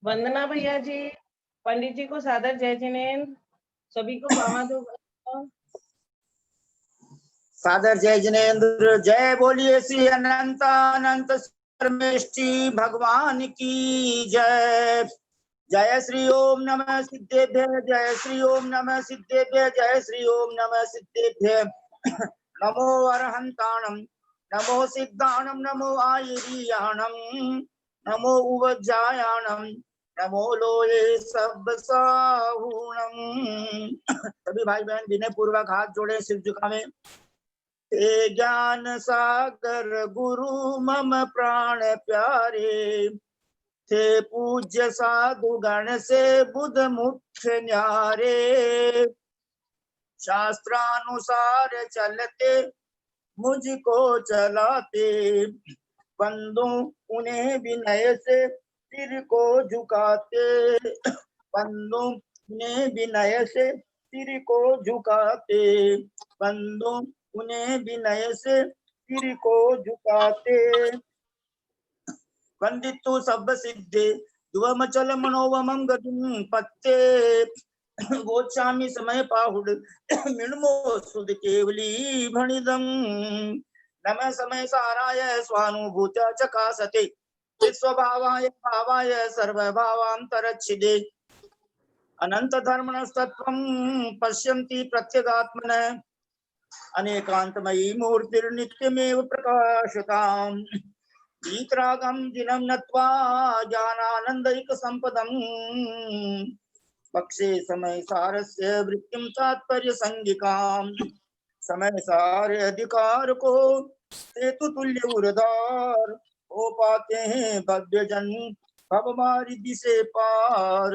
वंदना भैया जी, पंडित जी को सादर जय जिनेन्द्र, सभी को पामादो। सादर जय जिनेन्द्र। जय बोलिए श्री अनंत अनंत परमेष्टि भगवान की जय। जय श्री ओम नमः सिद्धेभ्य, जय श्री ओम नमः सिद्धेभ्य, जय श्री ओम नमः सिद्धेभ्य। नमो अरहंताणम, नमो सिद्धाणम, नमो आयुर्याणम, नमो उवज्जायाणम, नमो लोये सब साहूणम। सभी भाई बहन विनय पूर्वक हाथ जोड़े, सिर झुकावे। ते ज्ञान सागर गुरु मम प्राण प्यारे, थे पूज्य साधु गण से बुध मुख्य न्यारे। शास्त्रानुसार चलते मुझको चलाते, बंदो उन्हें विनय से सिर को झुकाते, बंदो उन्हें विनय से सिर को झुकाते, बंदो उन्हें विनय से सिर को झुकाते। वंदितु सब सिद्धे ध्रुवमचल मनोवमं गतिं पत्ते, गोचामी समय पाहुड मिणमो सुध केवली भणिदं। नमः समय साराय स्वानुभूत चकासते, स्वभावाय भावाय सर्वभावांतरच्छिदे। अनंत धर्मणस्तत्वं पश्यन्ति प्रत्यगात्मनः, अनेकांतमयी मूर्तिर्नित्यमेव प्रकाशताम्। वीतरागं दिनं नत्वा ज्ञानानंदैक संपदं, पक्षे समय सारस्य वृत्तिं तात्पर्य संगिकाम्। समय सार अधिकार को हेतु तुल्य उर्धार, हो पाते हैं भव्य जन भवमारिधि से पार।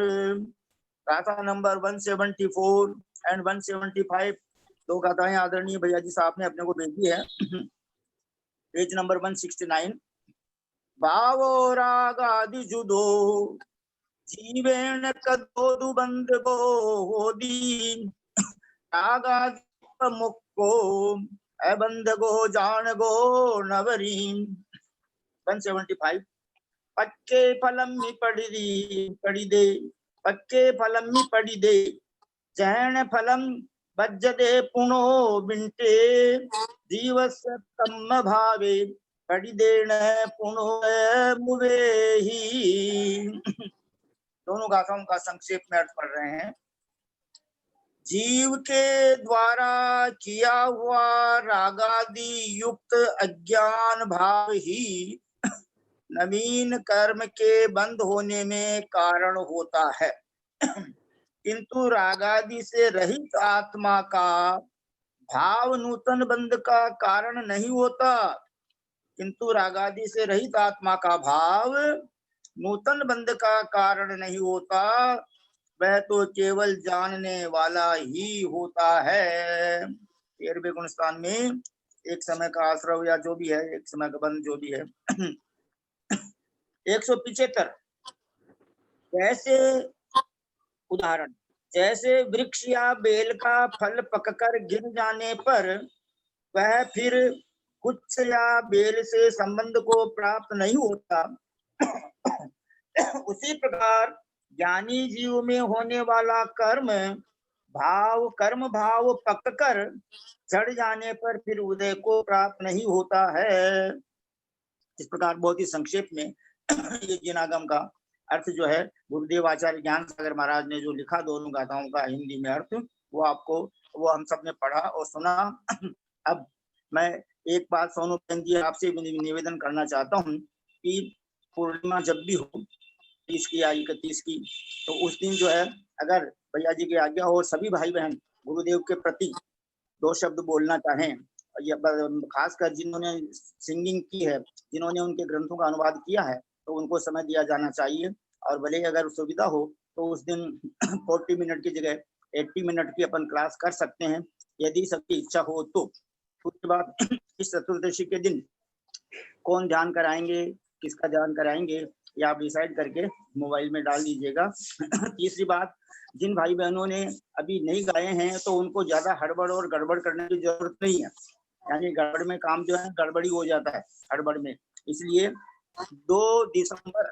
गाथा नंबर 174 एंड 175 दो गाथाएं आदरणीय भैया जी साहब ने अपने को भेजी है। Page number 169। भावो रागादि जुदो जीवेण कदोदु बंद गो होदी, रागादि मुक्को अबंध गो जान गो नवरी। 175। पक्के फलम मी पड़ी दे, पक्के फलम मी पड़ी दे, जैन फलम बज्जदे पुनो बिंटे, जीवस तम भावे पड़ी देण पुनो मुवे ही। दोनों गाथाओं का संक्षेप में अर्थ पढ़ रहे हैं। जीव के द्वारा किया हुआ रागादि युक्त अज्ञान भाव ही नवीन कर्म के बंद होने में कारण होता है, किंतु रागादि से रहित आत्मा का भाव नूतन बंध का कारण नहीं होता, किंतु रागादि से रहित आत्मा का भाव नूतन बंध का कारण नहीं होता, वह तो केवल जानने वाला ही होता है। 13वें गुण स्थान में एक समय का आश्रय या जो भी है, एक समय का बंध जो भी है। 175। जैसे उदाहरण, जैसे वृक्ष या बेल का फल पककर गिर जाने पर वह फिर गुच्छ या बेल से संबंध को प्राप्त नहीं होता, उसी प्रकार ज्ञानी जीव में होने वाला कर्म भाव पककर झड़ जाने पर फिर उदय को प्राप्त नहीं होता है। इस प्रकार बहुत ही संक्षेप में ये जिनागम का अर्थ जो है गुरुदेव आचार्य ज्ञान सागर महाराज ने जो लिखा दोनों गाथाओं का हिंदी में अर्थ, वो हम सब ने पढ़ा और सुना। अब मैं एक बात सोनू बहन जी आपसे निवेदन करना चाहता हूँ कि पूर्णिमा जब भी हो 30 की या 31 की, तो उस दिन जो है अगर भैया जी की आज्ञा हो सभी भाई बहन गुरुदेव के प्रति 2 शब्द बोलना चाहें, खासकर जिन्होंने सिंगिंग की है, जिन्होंने उनके ग्रंथों का अनुवाद किया है, तो उनको समय दिया जाना चाहिए। और भले अगर सुविधा हो तो उस दिन 40 मिनट की जगह 80 मिनट की अपन क्लास कर सकते हैं, यदि सबकी इच्छा हो तो। उसके बाद इस चतुर्दशी के दिन कौन ध्यान कराएंगे, किसका ध्यान कराएंगे, या आप डिसाइड करके मोबाइल में डाल दीजिएगा। तीसरी बात, जिन भाई बहनों ने अभी नहीं गाए हैं तो उनको ज्यादा हड़बड़ और गड़बड़ करने की जरूरत नहीं है, यानी गड़बड़ में काम जो है गड़बड़ी हो जाता है हड़बड़ में। इसलिए 2 दिसंबर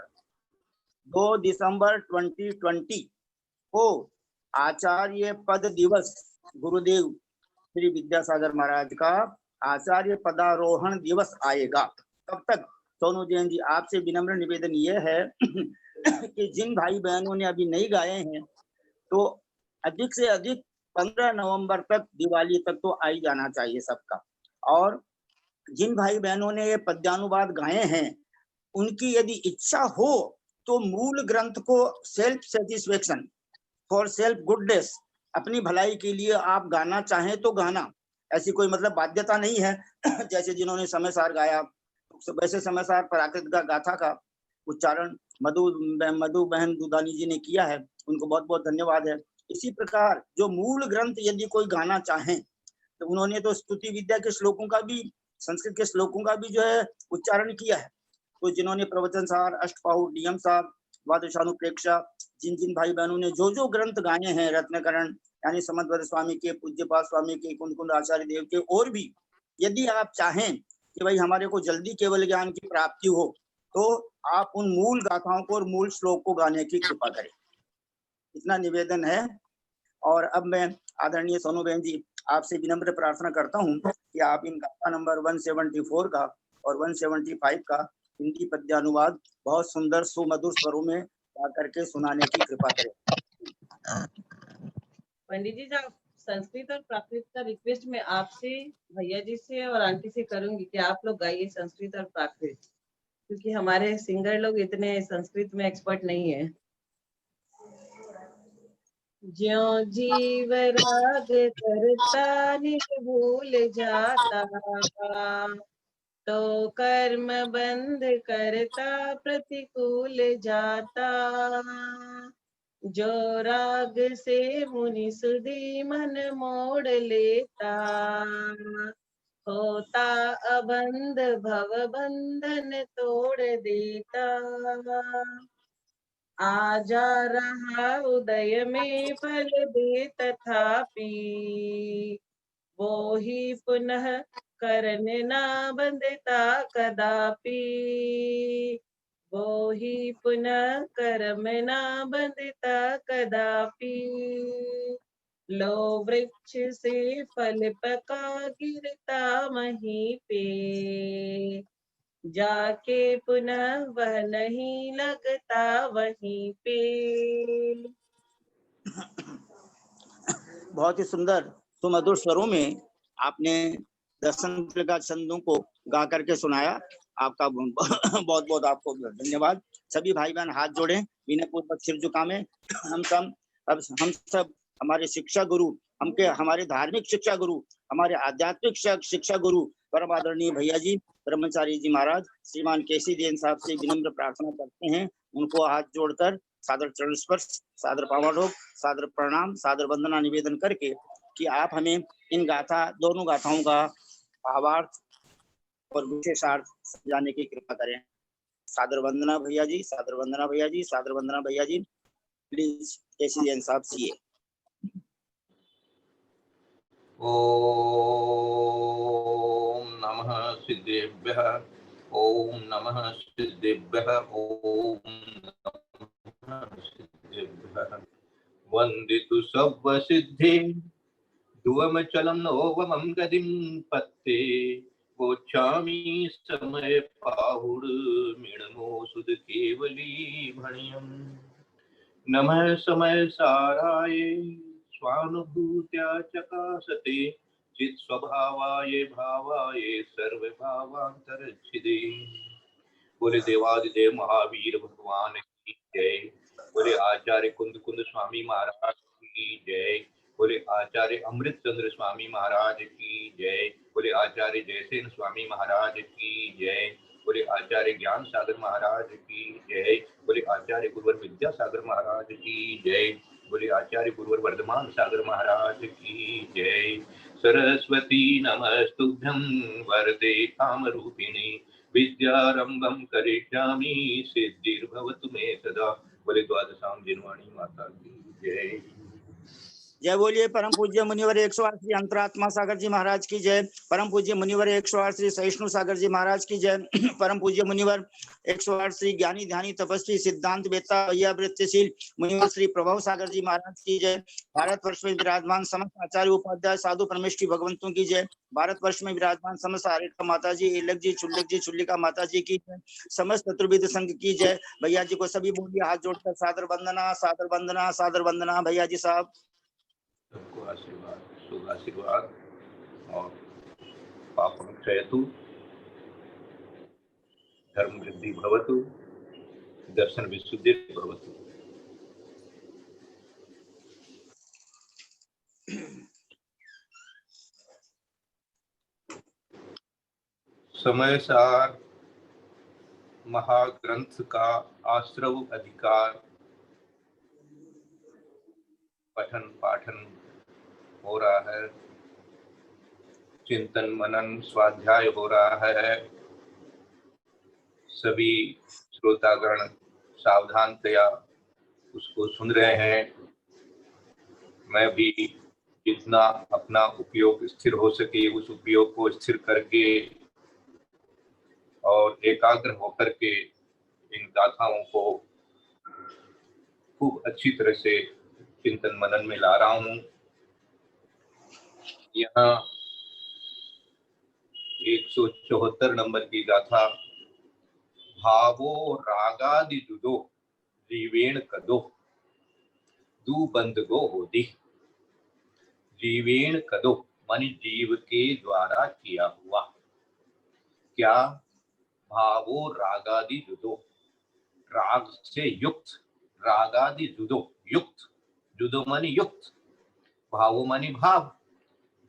2 दिसंबर 2020 को आचार्य पद दिवस गुरुदेव श्री विद्यासागर महाराज का आचार्य पदारोहण दिवस आएगा। तब तक सोनू जैन जी आपसे विनम्र निवेदन ये है कि जिन भाई बहनों ने अभी नहीं गाए हैं तो अधिक से अधिक 15 नवंबर तक, दिवाली तक तो आ ही जाना चाहिए सबका। और जिन भाई बहनों ने ये पद्यानुवाद गाए हैं उनकी यदि इच्छा हो तो मूल ग्रंथ को self satisfaction for self goodness, अपनी भलाई के लिए आप गाना चाहें तो गाना, ऐसी कोई मतलब बाध्यता नहीं है। जैसे जिन्होंने समय सार गाया वैसे समय सार प्राकृत का गाथा का उच्चारण मधु बहन दुधानी जी ने किया है, उनको बहुत बहुत धन्यवाद है। इसी प्रकार जो मूल ग्रंथ यदि कोई गाना चाहे तो उन्होंने तो स्तुति विद्या के श्लोकों का भी, संस्कृत के श्लोकों का भी जो है उच्चारण किया है। तो जिन्होंने प्रवचन सार, अष्टपाहु, नियम सार, द्वादशानुप्रेक्षा, जिन जिन भाई बहनों ने जो ग्रंथ गाए हैं, रत्नकरण यानी समन्वय स्वामी के, पूज्यपाद स्वामी के, कुंद आचार्य देव के, और भी यदि आप चाहें कि भाई हमारे को जल्दी केवल ज्ञान की प्राप्ति हो तो आप उन मूल गाथाओं को और मूल श्लोक को गाने की कृपा करें, इतना निवेदन है। और अब मैं आदरणीय सोनू बहन जी आपसे विनम्र प्रार्थना करता हूं कि आप इन गाथा नंबर 174 का और 175 का हिंदी पद्यानुवाद बहुत सुंदर सुमधुर स्वरों में गा करके सुनाने की कृपा करें। पंडित जी, जब संस्कृत और प्राकृत का रिक्वेस्ट मैं आपसे, भैया जी से और आंटी से करूंगी कि आप लोग गाइए संस्कृत और प्राकृत, क्योंकि हमारे सिंगर लोग इतने संस्कृत में एक्सपर्ट नहीं है। ज्यों जीव राग करता निज भूल जाता, तो कर्म बंध करता प्रतिकूल जाता। जो राग से मुनि सुधि मन मोड़ लेता, होता अबंध भव बंधन तोड़ देता। आ जा रहा उदय में फल दे तथापि, वो ही पुनः करने ना बंधता कदापि। वो ही पुनः कर्म ना बंधता कदापि। लो वृक्ष से फल पका गिरता वहीं पे, जाके पुनः वह नहीं लगता वहीं पे। बहुत ही सुंदर सुमधुर स्वरों में आपने दर्शन का छंदों को गा करके सुनाया। आपका बहुत बहुत आपको धन्यवाद। सभी भाई बहन हाथ जोड़े, विनय पूर्वक सिर झुकाएं। हम सब हमारे शिक्षा गुरु, हमारे धार्मिक शिक्षा गुरु, हमारे आध्यात्मिक शिक्षा गुरु परम आदरणीय भैया जी ब्रह्मचारी जी महाराज श्रीमान केसी देन साहब से विनम्र प्रार्थना करते हैं, उनको हाथ जोड़कर सादर चरण स्पर्श, सादर पावाडोक, सादर प्रणाम, सादर वंदना निवेदन करके कि आप हमें इन दोनों गाथाओं का भावार्थ और विशेषार्थ समझाने की कृपा करें। सादर वंदना भैया जी, सादर वंदना भैया जी, सादर वंदना भैया जी। प्लीज केसी जैन साहब सीए। ओम नमः सिद्धेभ्यः, ओम नमः सिद्धेभ्यः, ओम नमः सिद्धेभ्यः। वंदितु सव्व सिद्धे ध्रुवमचलं नोवमं गतिं पत्ते, गोच्छामि समय पाहुड मिणमो सुध केवली भणियम्। नमः समय साराय स्वानुभूत्या चकासते, चित् स्वभावाय भावाय सर्वभावांतरच्छिदे। बोले देवादिदेव महावीर भगवान की जय। बोले आचार्य कुंद स्वामी महाराज की जय। बोले आचार्य अमृत चंद्र स्वामी महाराज की जय। बोले आचार्य जयसेन स्वामी महाराज की जय। बोले आचार्य ज्ञान सागर महाराज की जय। बोले आचार्य गुरुवर विद्यासागर महाराज की जय। बोले आचार्य गुरुवर वर्धमान सागर महाराज की जय। सरस्वती नमस्तुभ्यं वरदे कामरूपिणी, विद्यारंभं करिष्यामि सिद्धिर्भवतु मे सदा। बोले द्वादशां जिनवाणी माता की जय। जय बोलिए परम पूज्य मुनिवर 108 श्री अंतरात्मा सागर जी महाराज की जय। परम पूज्य मुनिवर 108 श्री सहिष्णु सागर जी महाराज की जय। परम पूज्य मुनिवर 108 श्री ज्ञानी ध्यानी तपस्वी सिद्धांत वेता भैया वृत्तिशील मुनिवर श्री प्रभव सागर जी महाराज की जय। भारतवर्ष में विराजमान समस्त आचार्य उपाध्याय साधु परमेष्ठी भगवंतों की जय। भारतवर्ष में विराजमान समस्त आर्यका माता जी, इलक जी, चुल्लिका माता जी की जय। समस्त चतुर्विद संघ की जय। भैया जी को सभी बोलिए हाथ जोड़कर सादर वंदना, सादर वंदना, सादर वंदना भैया जी साहब। सबको आशीर्वाद, शुभ आशीर्वाद और पापं क्षयतु, धर्म वृद्धि भवतु, दर्शन विशुद्धि भवतु। समय सार महाग्रंथ का आश्रव अधिकार पठन पाठन हो रहा है, चिंतन मनन स्वाध्याय हो रहा है। सभी श्रोतागण सावधानतया उसको सुन रहे हैं। मैं भी जितना अपना उपयोग स्थिर हो सके उस उपयोग को स्थिर करके और एकाग्र होकर के इन गाथाओं को खूब अच्छी तरह से चिंतन मनन में ला रहा हूँ। यहाँ 174 नंबर की गाथा, भावो रागादि जुदो जीवेण कदो दू बंद गो होदी। जीवेण कदो मानी जीव के द्वारा किया हुआ क्या? भावो रागादि जुदो, राग से युक्त, रागादि जुदो युक्त, जुदो मानी युक्त, भावो मानी भाव,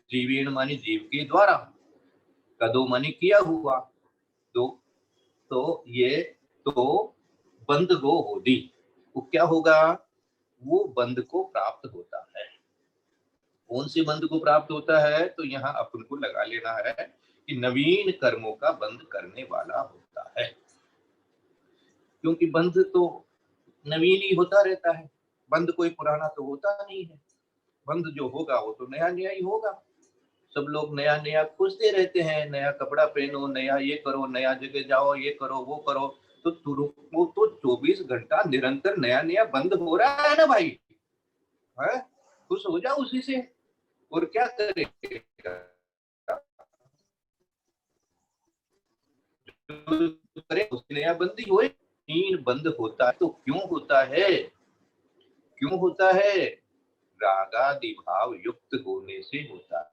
जीवेण मानी जीव के द्वारा, कदो मानी किया हुआ, तो ये तो बंद गो होदी, वो क्या होगा? वो बंद को प्राप्त होता है। कौन से बंद को प्राप्त होता है? तो यहाँ अपन को लगा लेना है कि नवीन कर्मों का बंद करने वाला होता है, क्योंकि बंद तो नवीन ही होता रहता है, बंद कोई पुराना तो होता नहीं है। बंद जो होगा वो तो नया नया ही होगा। सब लोग नया नया खोजते रहते हैं, नया कपड़ा पहनो, नया ये करो, नया जगह जाओ, ये करो वो करो, तो वो तो 24 घंटा निरंतर नया नया बंद हो रहा है ना भाई, है? खुश हो जाओ उसी से, और क्या करेगा? करे उसकी नया बंदी होए। तीन बंद होता है तो क्यों होता है? क्यों होता है? रागादि भाव युक्त होने से होता है।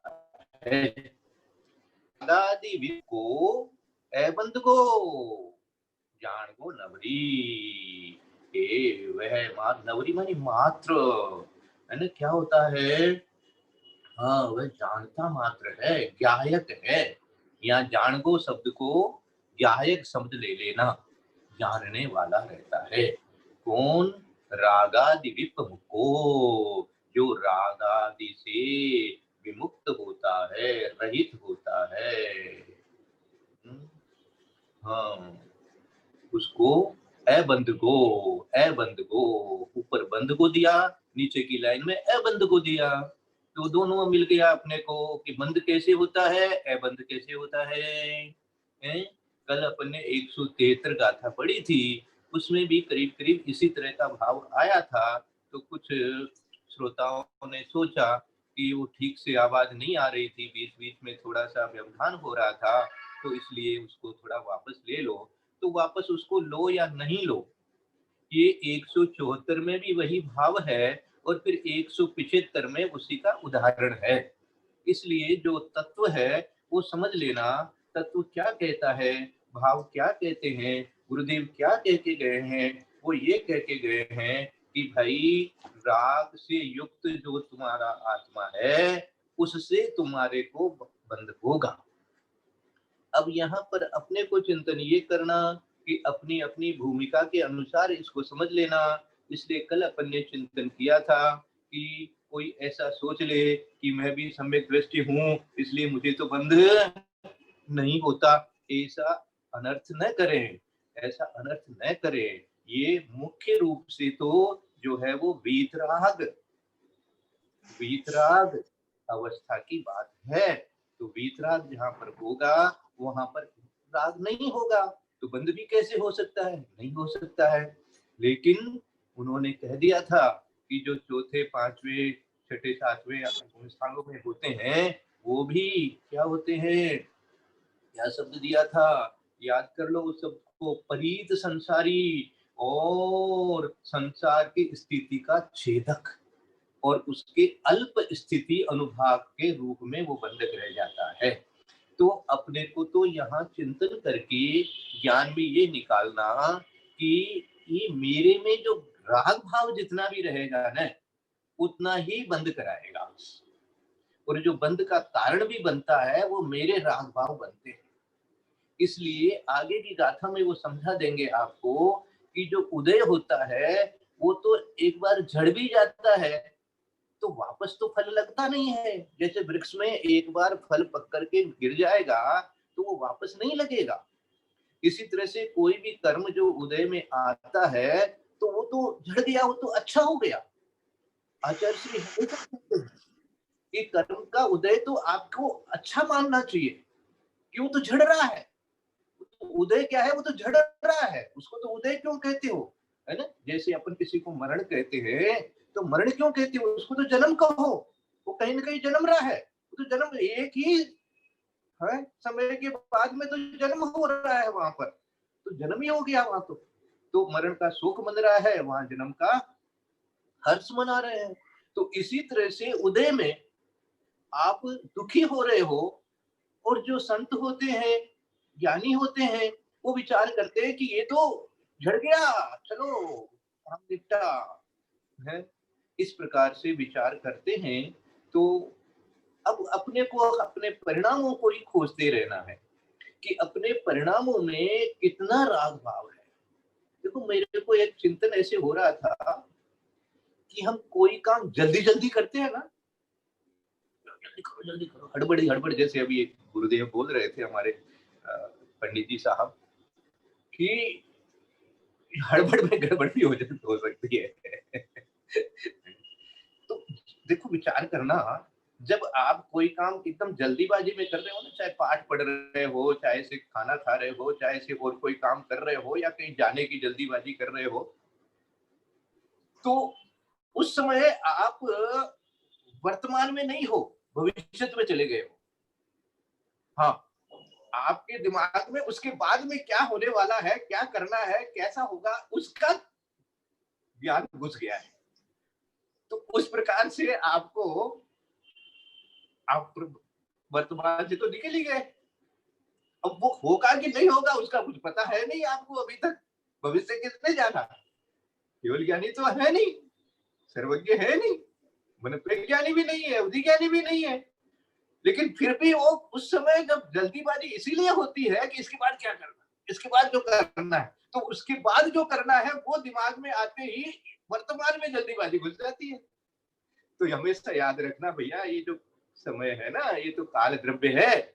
रागादि को बंद को जान को नवरी, वह नवरी मानी मात्र, है ना? क्या होता है? हाँ, वह जानता मात्र है, ज्ञायक है। यहाँ जान को शब्द को ज्ञायक शब्द ले लेना, जानने वाला रहता है। कौन? रागादि विमुक्त को, जो रागादि से विमुक्त होता है, रहित होता है। हाँ, उसको बंद को ऊपर बंद को दिया, नीचे की लाइन में बंद को दिया, तो दोनों मिल गया अपने को कि बंद कैसे होता है, बंद कैसे होता है। कल अपन ने 173 गाथा पढ़ी थी, उसमें भी करीब करीब इसी तरह का भाव आया था। तो कुछ श्रोताओं ने सोचा कि वो ठीक से आवाज नहीं आ रही थी, बीच बीच में थोड़ा सा व्यवधान हो रहा था, तो इसलिए उसको थोड़ा वापस ले लो। तो वापस उसको लो या नहीं लो, ये 174 में भी वही भाव है और फिर 175 में उसी का उदाहरण है। इसलिए जो तत्व है वो समझ लेना, तत्व क्या कहता है, भाव क्या कहते हैं, गुरुदेव क्या कह के गए हैं। वो ये कह के गए हैं कि भाई राग से युक्त जो तुम्हारा आत्मा है उससे तुम्हारे को बंद होगा। अब यहाँ पर अपने को चिंतन ये करना कि अपनी अपनी भूमिका के अनुसार इसको समझ लेना। इसलिए कल अपन ने चिंतन किया था कि कोई ऐसा सोच ले कि मैं भी सम्यक दृष्टि हूँ इसलिए मुझे तो बंद नहीं होता, ऐसा अनर्थ न करें, ऐसा अनर्थ न करें। ये मुख्य रूप से तो जो है वो वीतराग, वीतराग अवस्था की बात है। तो वीतराग जहां पर होगा वहां पर राग नहीं होगा, तो बंद भी कैसे हो सकता है? नहीं हो सकता है। लेकिन उन्होंने कह दिया था कि जो चौथे, पांचवें, छठे, सातवें स्थानों में होते हैं वो भी क्या होते हैं? क्या शब्द दिया था? याद कर लो उस शब्द को, परीत संसारी, और संसार की स्थिति का छेदक, और उसके अल्प स्थिति अनुभाग के रूप में वो बंधक रह जाता है। तो अपने को तो यहाँ चिंतन करके ज्ञान में ये निकालना कि ये मेरे में जो राग भाव जितना भी रहेगा ना उतना ही बंद कराएगा, और जो बंद का कारण भी बनता है वो मेरे राग भाव बनते हैं। इसलिए आगे की गाथा में वो समझा देंगे आपको कि जो उदय होता है वो तो एक बार झड़ भी जाता है तो वापस तो फल लगता नहीं है। जैसे वृक्ष में एक बार फल पक करके गिर जाएगा तो वो वापस नहीं लगेगा। इसी तरह से कोई भी कर्म जो उदय में आता है तो वो तो झड़ गया, वो तो अच्छा हो गया। आचार्य श्री हमेशा कहते हैं कि कर्म का उदय तो आपको अच्छा मानना चाहिए, क्यों? तो झड़ रहा है। तो उदय क्या है? वो तो झड़ रहा है, उसको तो उदय क्यों कहते हो? है ना? जैसे अपन किसी को मरण कहते हैं तो मरण क्यों कहते हो? उसको तो जन्म कहो, वो कहीं ना कहीं जन्म रहा है। वो तो जन्म एक ही है, समय के बाद में तो जन्म हो रहा है वहां पर, तो जन्म ही हो गया वहां। तो मरण का शोक मन रहा है, वहां जन्म का हर्ष मना रहे हैं। तो इसी तरह से उदय में आप दुखी हो रहे हो, और जो संत होते हैं, ज्ञानी होते हैं, वो विचार करते हैं कि ये तो झड़ गया, चलो हम निपटा है। इस प्रकार से विचार करते हैं। तो अब अपने को अपने परिणामों को ही खोजते रहना है कि अपने परिणामों में कितना राग भाव है। देखो मेरे को एक चिंतन ऐसे हो रहा था कि हम कोई काम जल्दी जल्दी करते हैं ना, जल्दी करो जल्दी करो, हड़बड़ी हड़बड़। जैसे अभी एक गुरुदेव बोल रहे थे हमारे पंडित जी साहब कि हड़बड़ में गड़बड़ भी हो सकती है। तो देखो विचार करना, जब आप कोई काम एकदम जल्दीबाजी में कर रहे हो ना, चाहे पाठ पढ़ रहे हो, चाहे से खाना खा रहे हो, चाहे से और कोई काम कर रहे हो, या कहीं जाने की जल्दीबाजी कर रहे हो, तो उस समय आप वर्तमान में नहीं हो, भविष्य में चले गए हो। हाँ, आपके दिमाग में उसके बाद में क्या होने वाला है, क्या करना है, कैसा होगा, उसका ज्ञान घुस गया है। तो उस प्रकार से आपको आप वर्तमान से तो निकल ही गए। अब वो होगा कि नहीं होगा उसका कुछ पता है नहीं आपको अभी तक। भविष्य किसने जाना? केवल ज्ञानी तो है नहीं, सर्वज्ञ है नहीं, मन प्रज्ञानी भी नहीं है, उदिज्ञानी भी नहीं है। लेकिन फिर भी वो उस समय जब जल्दीबाजी इसीलिए होती है कि इसके बाद क्या करना, इसके बाद जो करना है, तो उसके बाद जो करना है वो दिमाग में आते ही वर्तमान में जल्दीबाजी घुस जाती है। तो हमेशा याद रखना भैया, ये जो समय है ना, ये तो काल द्रव्य है।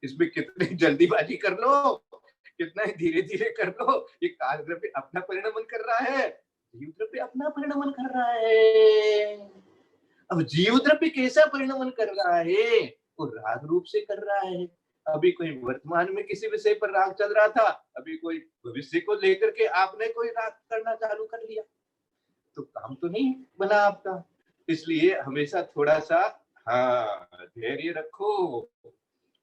इसमें कितनी जल्दीबाजी कर लो, कितना धीरे धीरे कर लो, ये काल द्रव्य अपना परिणमन कर रहा है, जीव द्रव्य अपना परिणमन कर रहा है। अब जीव द्रव्य कैसा परिणमन कर रहा है? वो राग रूप से कर रहा है। अभी कोई वर्तमान में किसी विषय पर राग चल रहा था, अभी कोई भविष्य को लेकर के आपने कोई राग करना चालू कर लिया, तो काम तो नहीं बना आपका। इसलिए हमेशा थोड़ा सा हाँ धैर्य रखो।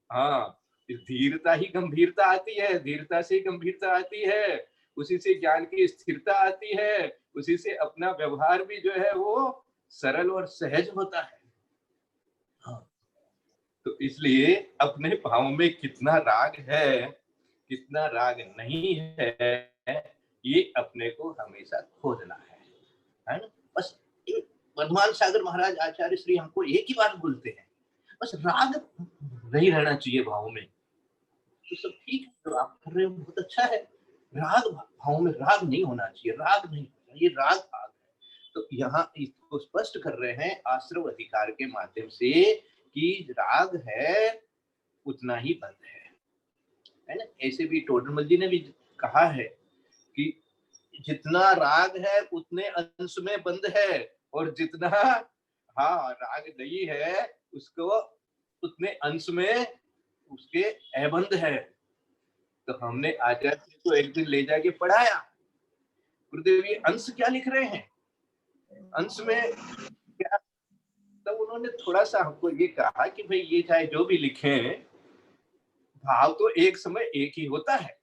हाँ, इस धीरता ही गंभीरता आती है, धीरता से गंभीरता आती है, उसी से ज्ञान की स्थिरता आती है, उसी से अपना व्यवहार भी जो है वो सरल और सहज होता है। हाँ, तो इसलिए अपने भाव में कितना राग है, कितना राग नहीं है, ये अपने को हमेशा खोजना है ना? बस वर्धमान सागर महाराज आचार्य श्री हमको एक ही बात बोलते हैं, बस राग नहीं रहना चाहिए भाव में। तो सब ठीक है, जो आप कर रहे हो बहुत अच्छा है। राग भाव में राग नहीं होना चाहिए, राग नहीं, ये राग भाग है। तो यहाँ इसको स्पष्ट कर रहे हैं आश्रव अधिकार के माध्यम से कि राग है उतना ही बंध है ना? ऐसे भी टोडरमल जी ने भी कहा है कि जितना राग है उतने अंश में बंद है, और जितना हाँ राग नहीं है उसको उतने अंश में उसके एबंध है। तो हमने आचार्य जी को एक दिन ले जाके पढ़ाया, गुरुदेव ये अंश क्या लिख रहे हैं, अंश में क्या। तब उन्होंने थोड़ा सा हमको ये कहा कि भाई ये चाहे जो भी लिखे भाव तो एक समय एक ही होता है,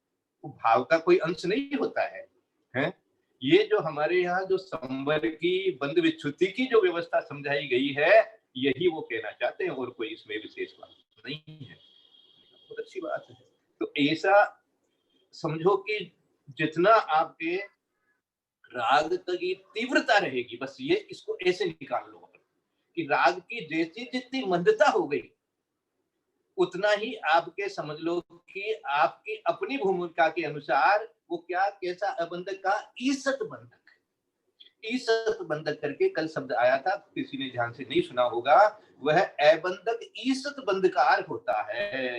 वो भाव का कोई अंश नहीं होता है, हैं? ये जो हमारे यहाँ जो संवर की बंद विच्छुति की जो व्यवस्था समझाई गई है यही वो कहना चाहते हैं, और कोई इसमें विशेष बात नहीं है। बहुत अच्छी बात है। तो ऐसा समझो कि जितना आपके राग की तीव्रता रहेगी, बस ये इसको ऐसे निकाल लो कि राग की जैसी जितनी मंदता हो गई उतना ही आपके समझ लो कि आपकी अपनी भूमिका के अनुसार वो क्या कैसा अबंधक का ईसत बंधक, ईसत बंधक करके कल शब्द आया था, किसी ने ध्यान से नहीं सुना होगा, वह अबंधक ईसत बंधकार होता है।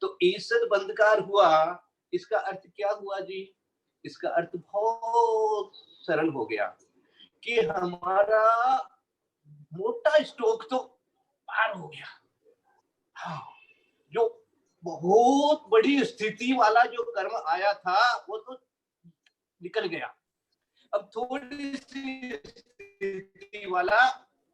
तो ईसत बंधकार हुआ, इसका अर्थ क्या हुआ जी, इसका अर्थ बहुत सरल हो गया कि हमारा मोटा स्टॉक तो पार हो गया। हाँ, जो बहुत बड़ी स्थिति वाला जो कर्म आया था वो तो निकल गया, अब थोड़ी सी स्थिति वाला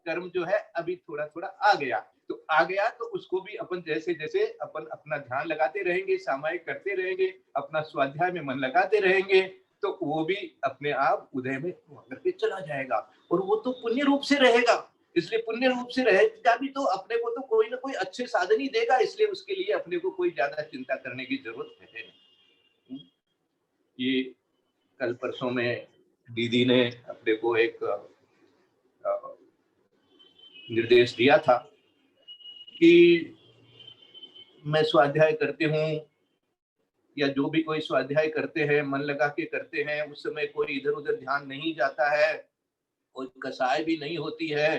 कर्म जो है अभी थोड़ा थोड़ा आ गया, तो आ गया तो उसको भी अपन जैसे जैसे अपन अपना ध्यान लगाते रहेंगे, सामायिक करते रहेंगे, अपना स्वाध्याय में मन लगाते रहेंगे, तो वो भी अपने आप उदय में करके चला जाएगा, और वो तो पुण्य रूप से रहेगा। इसलिए पुण्य रूप से रहेगा भी तो अपने को तो कोई ना कोई अच्छे साधन ही देगा, इसलिए उसके लिए अपने को कोई ज्यादा चिंता करने की जरूरत है नहीं। ये कल परसों में दीदी ने अपने को एक निर्देश दिया था कि मैं स्वाध्याय करते हूँ या जो भी कोई स्वाध्याय करते हैं मन लगा के करते हैं, उस समय कोई इधर उधर ध्यान नहीं जाता है, कोई कसाय भी नहीं होती है,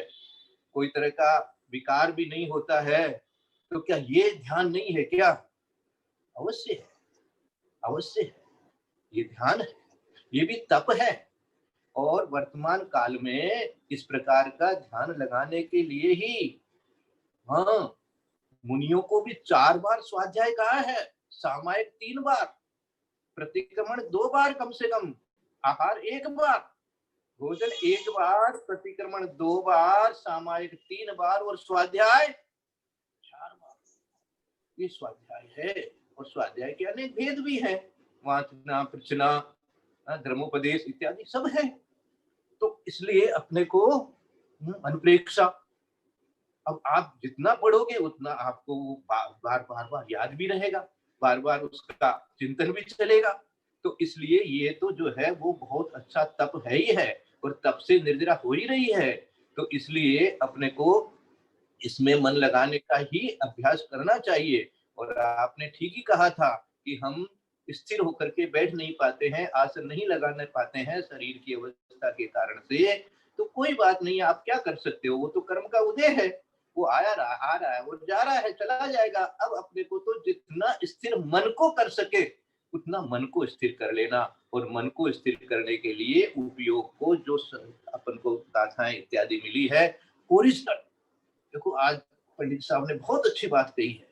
कोई तरह का विकार भी नहीं होता है, तो क्या ये ध्यान नहीं है क्या? अवश्य है, अवश्य है, ये ध्यान है, ये भी तप है। और वर्तमान काल में इस प्रकार का ध्यान लगाने के लिए ही हाँ मुनियों को भी 4 बार स्वाध्याय कहा है, सामायिक 3 बार, प्रतिक्रमण 2 बार कम से कम, आहार 1 बार, भोजन 1 बार, प्रतिक्रमण 2 बार, सामायिक 3 बार और स्वाध्याय 4 बार। ये स्वाध्याय है, और स्वाध्याय के अनेक भेद भी हैं, वाचना, प्रचना, धर्मोपदेश इत्यादि सब है। तो इसलिए अपने को अनुप्रेक्षा, अब आप जितना पढ़ोगे उतना आपको बार बार याद भी रहेगा, बार बार उसका चिंतन भी चलेगा। तो इसलिए ये तो जो है वो बहुत अच्छा तप है ही है, और तप से निर्जरा हो ही रही है, तो इसलिए अपने को इसमें मन लगाने का ही अभ्यास करना चाहिए। और आपने ठीक ही कहा था कि हम स्थिर होकर के बैठ नहीं पाते हैं, आसन नहीं लगाने पाते हैं शरीर की अवस्था के कारण से, तो कोई बात नहीं, आप क्या कर सकते हो, वो तो कर्म का उदय है, वो आया रहा, आ रहा है, वो जा रहा है, चला जाएगा। अब अपने को तो जितना स्थिर मन को कर सके उतना मन को स्थिर कर लेना, और मन को स्थिर करने के लिए उपयोग को जो अपन को गाथाएं इत्यादि मिली है ओरिजिनल। देखो आज पंडित साहब ने बहुत अच्छी बात कही है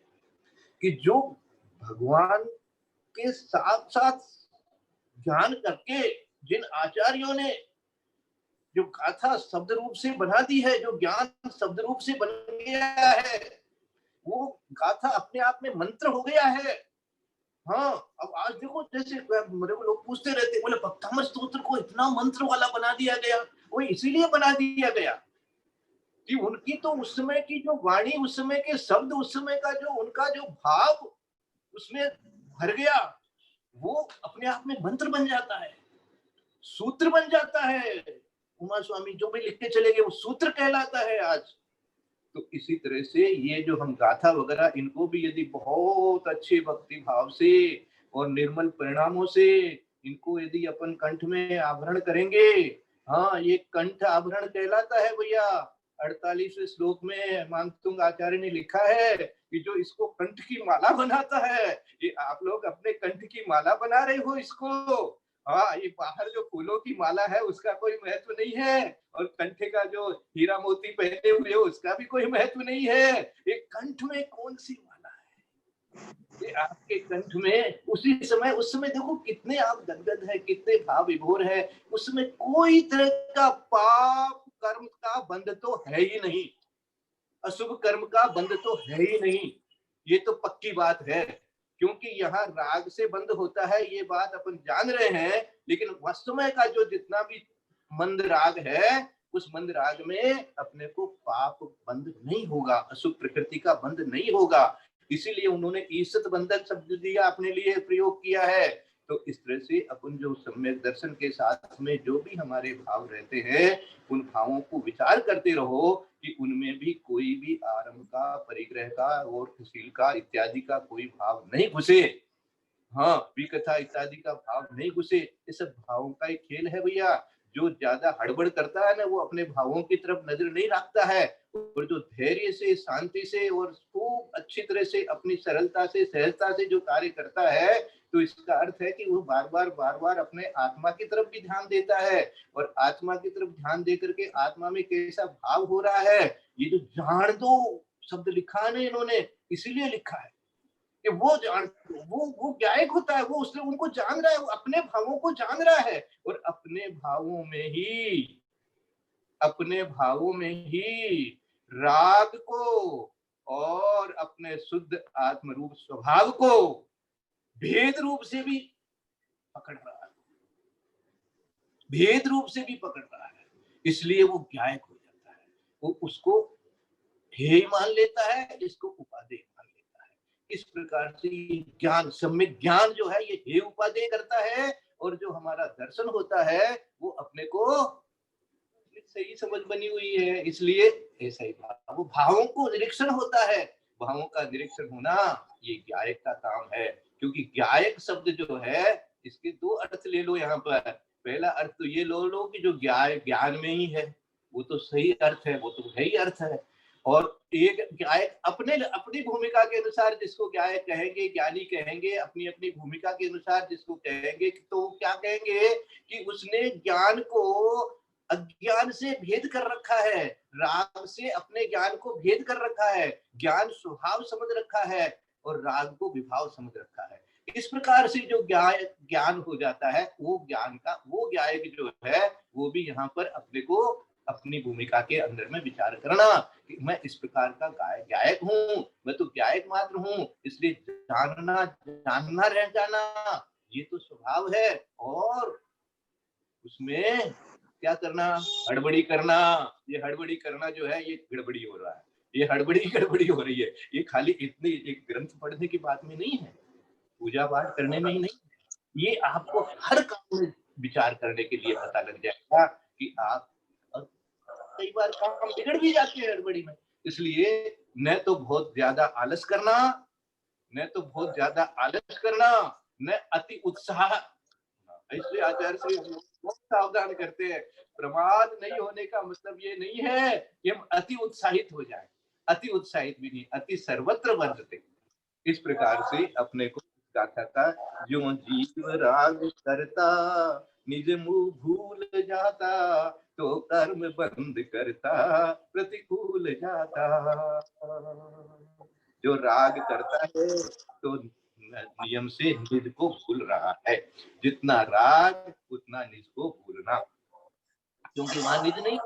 कि जो भगवान के साथ साथ ज्ञान करके जिन आचार्यों ने जो गाथा शब्द रूप से बना दी है, जो ज्ञान शब्द रूप से बन गया है, वो गाथा अपने आप में मंत्र हो गया है। हाँ, अब आज देखो जैसे मेरे को लोग पूछते रहते, बोले भक्तामृत स्तोत्र को इतना मंत्र वाला बना दिया गया, वो इसीलिए बना दिया गया कि उनकी तो उस समय की जो वाणी, उस समय के शब्द, उस समय का जो उनका जो भाव उसमें भर गया, वो अपने आप में मंत्र बन जाता है, सूत्र बन जाता है। उमा स्वामी जो भी लिखते चले गए वो सूत्र कहलाता है आज। तो इसी तरह से ये जो हम गाथा वगैरह इनको भी यदि बहुत अच्छे भक्ति भाव से और निर्मल परिणामों से इनको यदि अपन कंठ में आवरण करेंगे, हाँ ये कंठ आवरण कहलाता है भैया। 48वें श्लोक में मानतुंग आचार्य ने लिखा है कि जो इसको कंठ की माला बनाता है, ये आप लोग अपने कंठ की माला बना रहे हो इसको। हाँ, ये बाहर जो फूलों की माला है उसका कोई महत्व नहीं है, और कंठ का जो हीरा मोती पहने हुए उसका भी कोई महत्व नहीं है। ये कंठ में कौन सी माला है, ये आपके कंठ में उसी समय, उस समय देखो कितने आप गदगद है, कितने भाव विभोर है, उसमें कोई तरह का पाप कर्म का बंध तो है ही नहीं, अशुभ कर्म का बंध तो है ही नहीं, ये तो पक्की बात है। क्योंकि यहाँ राग से बंध होता है ये बात अपन जान रहे हैं, लेकिन वास्तव का जो जितना भी मंद राग है, उस मंद राग में अपने को पाप बंध नहीं होगा, अशुभ प्रकृति का बंध नहीं होगा। इसीलिए उन्होंने ईसत बंधक शब्द दिया, अपने लिए प्रयोग किया है। तो इस तरह से अपन जो सम्यक दर्शन के साथ में जो भी हमारे भाव रहते हैं, उन भावों को विचार करते रहो कि उनमें भी कोई भी आरंभ का, परिग्रह का और शील का इत्यादि का कोई भाव नहीं घुसे। हाँ, विकथा इत्यादि का भाव नहीं घुसे। ये सब भावों का एक खेल है भैया। जो ज्यादा हड़बड़ करता है ना, वो अपने भावों की तरफ नजर नहीं रखता है, और जो धैर्य से, शांति से और खूब अच्छी तरह से अपनी सरलता से, सहजता से जो कार्य करता है, तो इसका अर्थ है कि वो बार बार अपने आत्मा की तरफ भी ध्यान देता है, और आत्मा की तरफ ध्यान दे करके आत्मा में कैसा भाव हो रहा है, ये जो जान दो शब्द लिखा है ना इन्होंने, इसीलिए लिखा है कि वो जान, वो गायक होता है, वो उसने उनको जान रहा है, वो अपने भावों को जान रहा है, और अपने भावों में ही राग को और अपने शुद्ध आत्म रूप स्वभाव को भेद रूप से भी पकड़ रहा है, भेद रूप से भी पकड़ रहा है। इसलिए वो गायक हो जाता है, वो उसको ध्येय मान लेता है, इसको उपादेय मान लेता है। इस प्रकार से ज्ञान, सम्यक ज्ञान जो है, ये ध्येय उपादेय करता है, और जो हमारा दर्शन होता है वो अपने को सही समझ बनी हुई है। इसलिए ऐसा ही भाव, वो भावों को निरीक्षण होता है, भावों का निरीक्षण होना ये गायक का काम है। क्योंकि गायक शब्द जो है, इसके दो अर्थ ले लो यहाँ पर। पहला अर्थ तो ये लो कि जो ज्ञान में ही है, वो तो सही अर्थ है, वो तो है ही अर्थ है। और एक गायक अपनी भूमिका के अनुसार जिसको गायक कहेंगे, ज्ञानी कहेंगे, अपनी अपनी भूमिका के अनुसार जिसको कहेंगे, तो क्या कहेंगे कि उसने ज्ञान को अज्ञान से भेद कर रखा है, राग से अपने ज्ञान को भेद कर रखा है, ज्ञान स्वभाव समझ रखा है और राग को विभाव समझ रखा है। इस प्रकार से जो ज्ञान हो जाता है, वो ज्ञान का वो गायक जो है, वो भी यहाँ पर अपने को अपनी भूमिका के अंदर में विचार करना कि मैं इस प्रकार का गायक हूँ, मैं तो गायक मात्र हूँ, इसलिए जानना रह जाना ये तो स्वभाव है। और उसमें क्या करना, हड़बड़ी करना, ये हड़बड़ी करना जो है, ये गड़बड़ी हो रहा है, ये गड़बड़ी हो रही है। ये खाली इतनी एक ग्रंथ पढ़ने की बात में नहीं है, पूजा पाठ करने में ही नहीं, ये आपको हर काम में विचार करने के लिए पता लग जाएगा कि आप कई बार काम बिगड़ भी जाते हैं हड़बड़ी में। इसलिए न तो बहुत ज्यादा आलस करना, न अति उत्साह। इसलिए आचार्य श्री हम लोग बहुत सावधान करते हैं, प्रमाद नहीं होने का मतलब ये नहीं है कि हम अति उत्साहित हो जाएं, अति उत्साहित भी नहीं, अति सर्वत्र वर्जते। इस प्रकार से अपने को गाथा का, जो जीव राग करता निज मुँह भूल जाता, तो कर्म बंद करता प्रतिकूल जाता। जो राग करता है तो नियम से निज को भूल रहा है, जितना राग उतना निज को भूलना, क्योंकि वहां निज नहीं,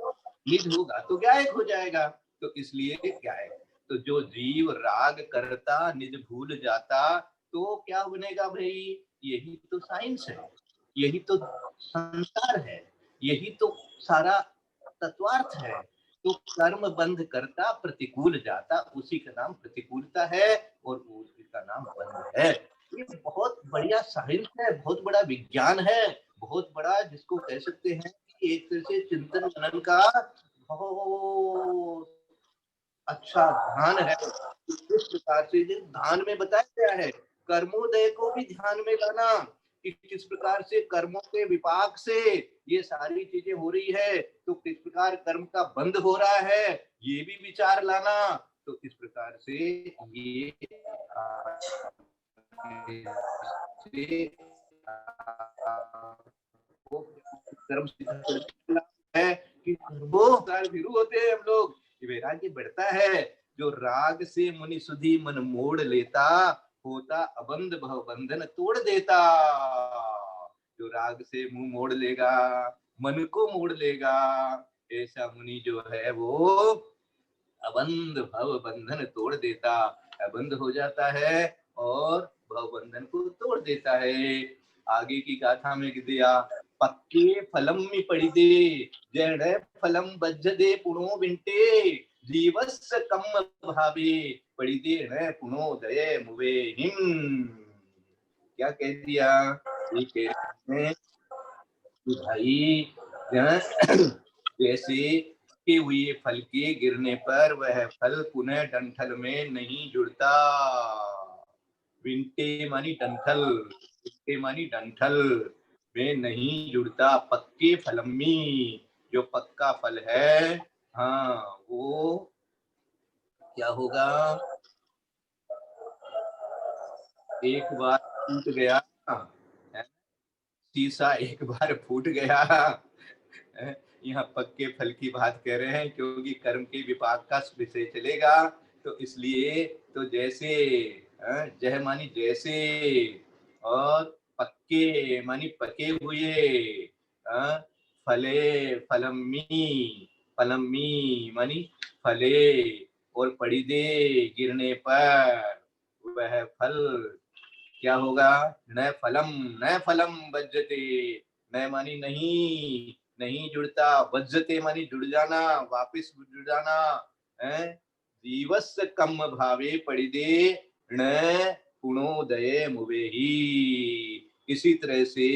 निज होगा तो गायक हो जाएगा। तो इसलिए गायक, तो जो जीव राग करता निज भूल जाता, तो क्या बनेगा भाई, यही तो साइंस है, यही तो संसार है, यही तो सारा तत्वार्थ है। तो कर्म बंध करता प्रतिकूल जाता, उसी का नाम प्रतिकूलता है और उसी का नाम बंध है। ये बहुत बढ़िया साइंस है, बहुत बड़ा विज्ञान है, बहुत बड़ा जिसको कह सकते हैं कि एक तरह से चिंतन मनन का बहुत अच्छा ध्यान है। इस प्रकार से ध्यान में बताया गया है, कर्मोदय को भी ध्यान में लाना कि किस प्रकार से कर्मों के विपाक से ये सारी चीजें हो रही है, तो किस प्रकार कर्म का बंध हो रहा है, ये भी विचार लाना। तो इस प्रकार से ये आपको कर्म सिद्ध है कि कर्मों शुरू होते हैं हम लोग, वैराग्य बढ़ता है। जो राग से मुनि सुधि मन मोड़ लेता, होता अबंध भव बंधन तोड़ देता। जो राग से मुंह मोड़ लेगा, मन को मोड़ लेगा, ऐसा मुनि जो है वो अबंध भव बंधन तोड़ देता, अबंध हो जाता है और भव बंधन को तोड़ देता है। आगे की गाथा में दिया, पक्के फलम में पड़ी दे, जड़ फलम बज्ज दे पुणो विंटे, जीवस कम भावे पड़ी दे न पुणो दये मुवे हिम। क्या कह दिया? ये कह रहे हैं कि भाई जैसे के हुए फल के गिरने पर वह फल पुनः डंठल में नहीं जुड़ता। विंटे मानी डंठल, विंटे मानी डंठल में नहीं जुड़ता। पक्के फलम्मी, जो पक्का फल है, हाँ वो क्या होगा? एक बार फूट गया, शीशा एक बार फूट गया। यहाँ पक्के फल की बात कह रहे हैं, क्योंकि कर्म के विपाक का विषय चलेगा, तो इसलिए तो जैसे जय मानी जैसे, और पक्के मानी पके हुए, फले फलम्मी, फलम्मी मानी फले, और पड़ी दे गिरने पर वह फल क्या होगा? न फलम, न फलम बज्जते, न मानी नहीं, नहीं जुड़ता, बज्जते मानी जुड़ जाना, वापिस जुड़ जाना है। जीवस कम भावे पड़ी दे न पुणोदय मुवेही। इसी तरह से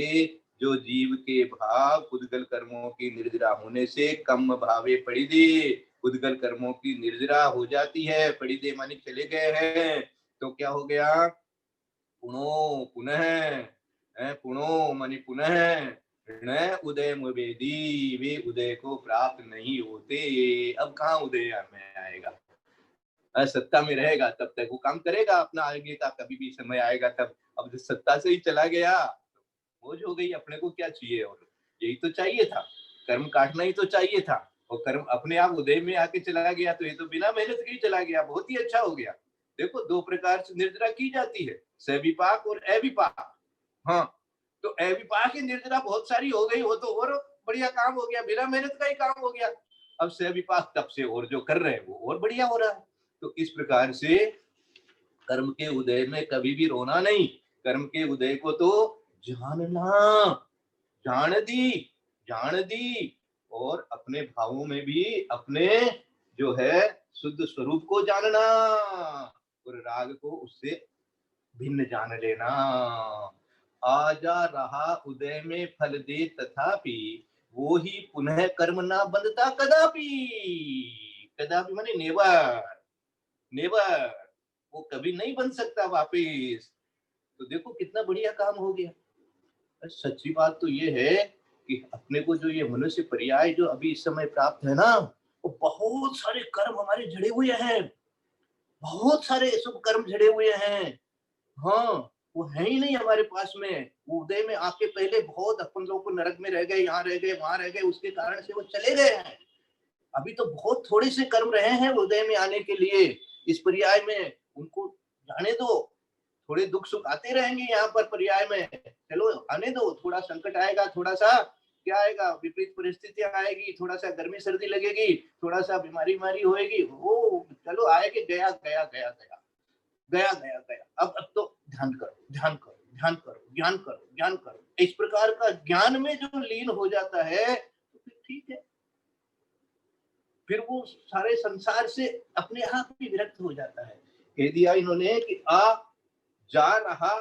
जो जीव के भाव उद्गल कर्मों की निर्जरा होने से कम भावे पड़ी दे, उद्गल कर्मों की निर्जरा हो जाती है, पड़ी दे मानी चले गए हैं, तो क्या हो गया? पुनो पुनः, पुनो मानी पुनः, न उदय मुवेदी, वे उदय को प्राप्त नहीं होते। अब कहाँ उदय में आएगा? सत्ता में रहेगा तब तक वो काम करेगा अपना, आगे का कभी भी समय आएगा तब। अब जो सत्ता से ही चला गया, बोझ हो गई, अपने को क्या चाहिए? और यही तो चाहिए था, कर्म काटना ही तो चाहिए था, और कर्म अपने आप उदय में आके चला गया, तो ये तो बिना मेहनत के ही चला गया, बहुत ही अच्छा हो गया। देखो, दो प्रकार से निर्जरा की जाती है, सविपाक और अविपाक। हाँ, तो अविपाक की निर्जरा बहुत सारी हो गई, वो तो और बढ़िया काम हो गया, बिना मेहनत का ही काम हो गया। अब सविपाक तब से और जो कर रहे हैं वो और बढ़िया हो रहा है। तो इस प्रकार से कर्म के उदय में कभी भी रोना नहीं, कर्म के उदय को तो जानना, जान दी, और अपने भावों में भी अपने जो है शुद्ध स्वरूप को जानना, और राग को उससे भिन्न जान लेना। आ जा रहा उदय में फल दे तथापि, वो ही पुनः कर्म ना बंधता कदापि। कदापि माने नेवर, नेवर, वो कभी नहीं बन सकता वापिस। तो देखो कितना बढ़िया काम हो गया। सच्ची बात तो ये है कि अपने को जो ये मनुष्य पर्याय जो अभी इस समय प्राप्त है ना, वो बहुत सारे कर्म हमारे जड़े हुए हैं, बहुत सारे शुभ कर्म जड़े हुए हैं। हाँ, वो है ही नहीं हमारे पास में। वो उदय में आके पहले बहुत अपन लोग को नरक में रह गए, यहाँ रह गए, वहां रह गए, उसके कारण से वो चले गए हैं। अभी तो बहुत थोड़े से कर्म रहे हैं उदय में आने के लिए, इस पर्याय में उनको जाने दो। थोड़े दुख सुख आते रहेंगे यहाँ पर पर्याय में, चलो आने दो। थोड़ा संकट आएगा, थोड़ा सा क्या आएगा, विपरीत परिस्थितियां आएगी, थोड़ा सा गर्मी सर्दी लगेगी, थोड़ा सा बीमारी होएगी, वो चलो आएगी, गया गया गया गया गया गया गया। अब तो ध्यान करो, ध्यान करो, ध्यान करो, ज्ञान करो, ज्ञान करो। इस प्रकार का ज्ञान में जो लीन हो जाता है तो फिर ठीक है, फिर वो सारे संसार से अपने आप ही विरक्त हो जाता है। कह दिया इन्होंने कि आ जा रहा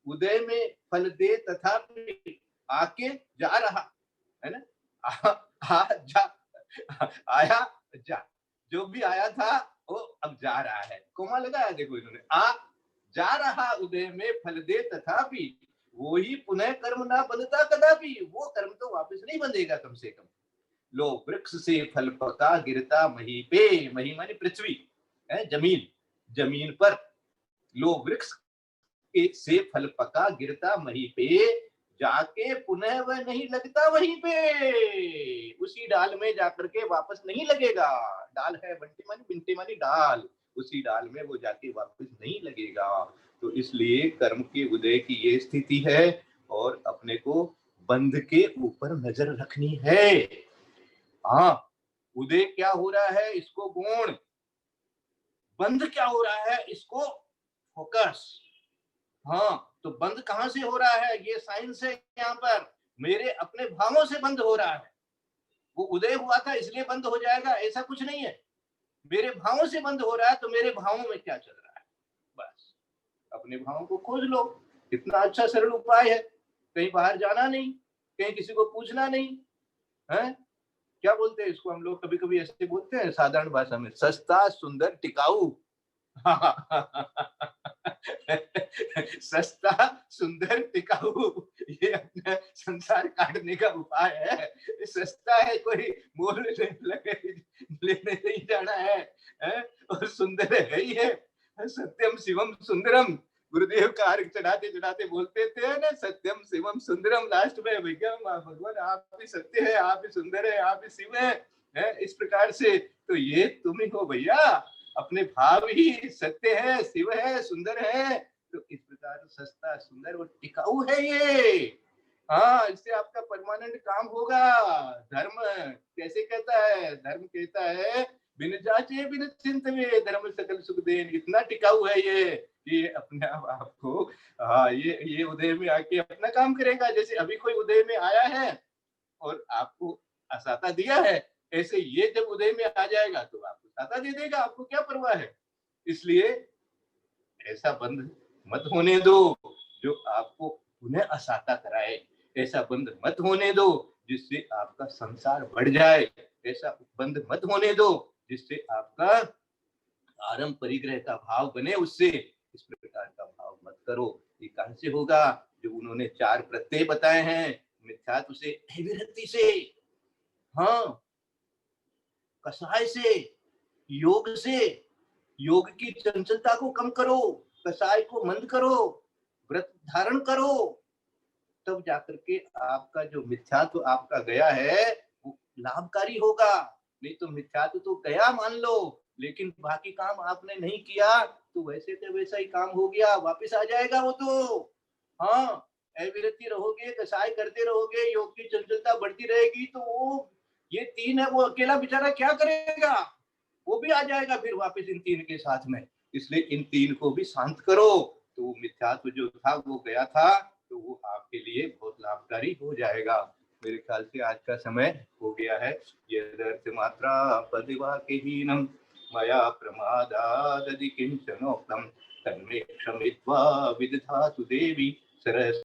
उदय में फल दे तथापि, आके जा रहा है ना, आया जा, जो भी आया था वो अब जा रहा है। कोमा लगाया देखो इन्होंने, आ जा रहा उदय में फल दे तथापि, वो ही पुनः कर्म ना बंधता कदापि, वो कर्म तो वापस नहीं बंधेगा कम से कम। लो वृक्ष से फल पका गिरता मही पे, मही मानी पृथ्वी है, जमीन, जमीन पर। लो वृक्ष से फल पका गिरता मही पे, जाके पुनः वह नहीं लगता वहीं पे, उसी डाल में जाकर के वापस नहीं लगेगा। डाल है बिंटे मानी डाल, उसी डाल में वो जाके वापस नहीं लगेगा। तो इसलिए कर्म के उदय की ये स्थिति है और अपने को बंध के ऊपर नजर रखनी है। हाँ, उदय क्या हो रहा है इसको गुण, बंध क्या हो रहा है इसको फोकस। हाँ, तो बंद कहां से हो रहा है, ये साइंस है यहाँ पर। मेरे अपने भावों से बंद हो रहा है। वो उदय हुआ था इसलिए बंद हो जाएगा ऐसा कुछ नहीं है। मेरे भावों से बंद हो रहा है, तो मेरे भावों में क्या चल रहा है, बस अपने भावों को खोज लो। इतना अच्छा सरल उपाय है, कहीं बाहर जाना नहीं, कहीं किसी को पूछना नहीं है। क्या बोलते हैं इसको हम लोग, कभी कभी ऐसे बोलते हैं साधारण भाषा में, सस्ता सुंदर टिकाऊ। सस्ता सुंदर टिकाऊ, ये अपना संसार काटने का उपाय है। सस्ता है, कोई मोल लेने नहीं जाना है, और सुंदर है ही है। सत्यम शिवम सुंदरम, गुरुदेव का अर्घ चढ़ाते चढ़ाते बोलते थे ना, सत्यम शिवम सुंदरम, लास्ट में भैया भगवान आप ही सत्य है, आप ही सुंदर है, आप ही शिव है, इस प्रकार से। तो ये तुम ही हो भैया, अपने भाव ही सत्य है, शिव है, सुंदर है। तो इस प्रकार सस्ता सुंदर और टिकाऊ है ये। हाँ, इससे आपका परमानेंट काम होगा। धर्म कैसे कहता है, धर्म कहता है बिन जांचे बिन चिंतवे धर्म सकल सुख देन। इतना टिकाऊ है ये अपने आप आपको, हाँ, ये उदय में आके अपना काम करेगा। जैसे अभी कोई उदय में आया है और आपको असाता दिया है, ऐसे ये जब उदय में आ जाएगा तो आपको साता दे देगा, आपको क्या परवाह है। इसलिए ऐसा बंध मत होने दो जो आपको पुनः असाता कराए, ऐसा बंध मत होने दो जिससे आपका संसार बढ़ जाए, ऐसा बंध मत होने दो जिससे आपका आरंभ परिग्रह का भाव बने, उससे इस प्रकार का भाव मत करो। ये कहां से होगा, जो उन्होंने 4 प्रत्यय बताए हैं, मिथ्यात्व से, अविरति से, हाँ, कसाय से, योग से। योग की चंचलता को कम करो, कसाय को मंद करो, व्रत धारण करो, तब जाकर के आपका जो मिथ्यात्व आपका गया है वो लाभकारी होगा। नहीं तो मिथ्यात्व तो गया मान लो, लेकिन बाकी काम आपने नहीं किया तो वैसे तो वैसा ही काम हो गया, वापस आ जाएगा वो तो। हाँ, अविरति रहोगे, कसाय करते रहोगे, योग की चंचलता बढ़ती रहेगी, तो वो ये 3 है, वो अकेला बेचारा क्या करेगा, वो भी आ जाएगा फिर वापस इन 3 के साथ में। इसलिए इन 3 को भी शांत करो, तो मिथ्यात्व जो था वो गया था, तो वो आपके लिए बहुत लाभकारी हो जाएगा। मेरे ख्याल से आज का समय हो गया है। यदर्थ मात्रा पदिवाक्यहीनम मया प्रमादादि किंचनोक्तम तन्मे क्षमित्वा विदधातु देवी सरस